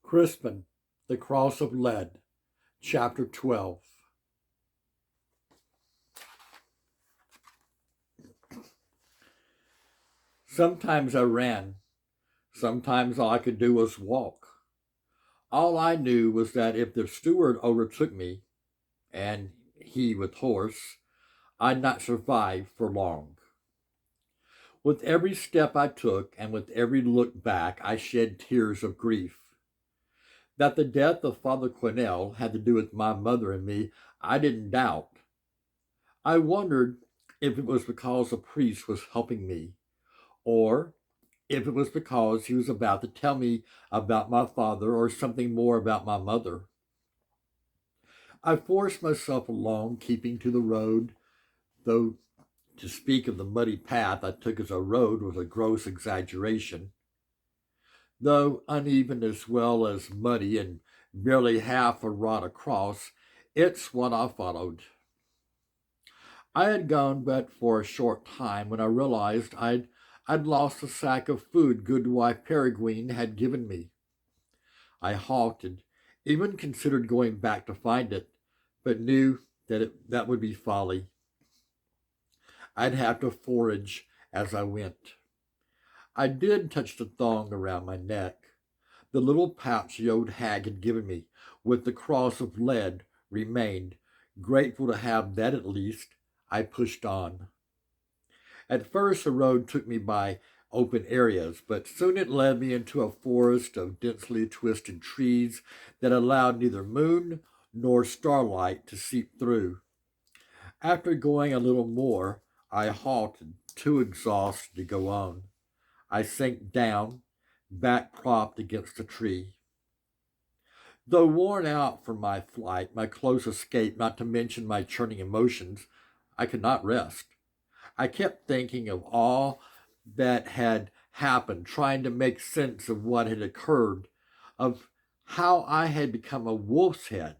Crispin, the Cross of Lead, Chapter 12. Sometimes I ran. Sometimes all I could do was walk. All I knew was that if the steward overtook me, and he with horse, I'd not survive for long. With every step I took and with every look back, I shed tears of grief. That the death of Father Quinnell had to do with my mother and me, I didn't doubt. I wondered if it was because a priest was helping me, or if it was because he was about to tell me about my father or something more about my mother. I forced myself along, keeping to the road, though to speak of the muddy path I took as a road was a gross exaggeration. Though uneven as well as muddy and barely half a rod across, it's what I followed. I had gone but for a short time when I realized I'd lost a sack of food Goodwife Peregrine had given me. I halted, even considered going back to find it, but knew that would be folly. I'd have to forage as I went. I did touch the thong around my neck. The little pouch the old hag had given me, with the cross of lead, remained. Grateful to have that at least, I pushed on. At first the road took me by open areas, but soon it led me into a forest of densely twisted trees that allowed neither moon nor starlight to seep through. After going a little more, I halted, too exhausted to go on. I sank down, back propped against a tree. Though worn out from my flight, my close escape, not to mention my churning emotions, I could not rest. I kept thinking of all that had happened, trying to make sense of what had occurred, of how I had become a wolf's head.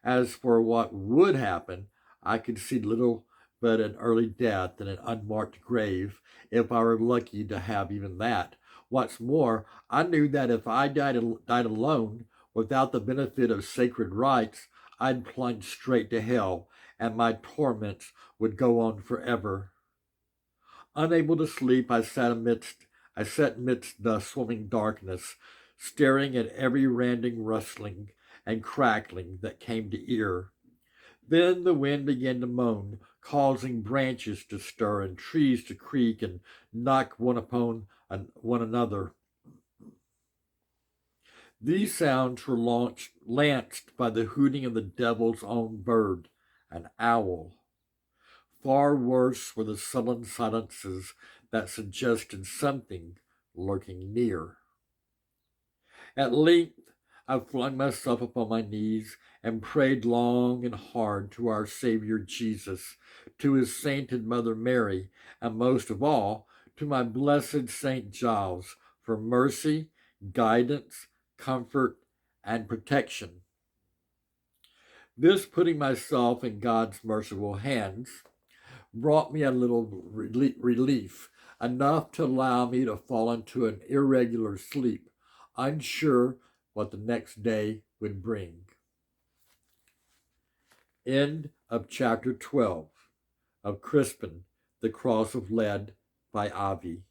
As for what would happen, I could see little but an early death and an unmarked grave, if I were lucky to have even that. What's more, I knew that if I died alone, without the benefit of sacred rites, I'd plunge straight to hell, and my torments would go on forever. Unable to sleep, I sat amidst the swimming darkness, staring at every random rustling and crackling that came to ear. Then the wind began to moan, causing branches to stir and trees to creak and knock one upon one another. These sounds were lanced by the hooting of the devil's own bird, an owl. Far worse were the sullen silences that suggested something lurking near. At length, I flung myself upon my knees and prayed long and hard to our Savior Jesus, to his sainted Mother Mary, and most of all, to my blessed Saint Giles, for mercy, guidance, comfort, and protection. This putting myself in God's merciful hands brought me a little relief, enough to allow me to fall into an irregular sleep, unsure what the next day would bring. End of chapter 12 of Crispin, the Cross of Lead by Avi.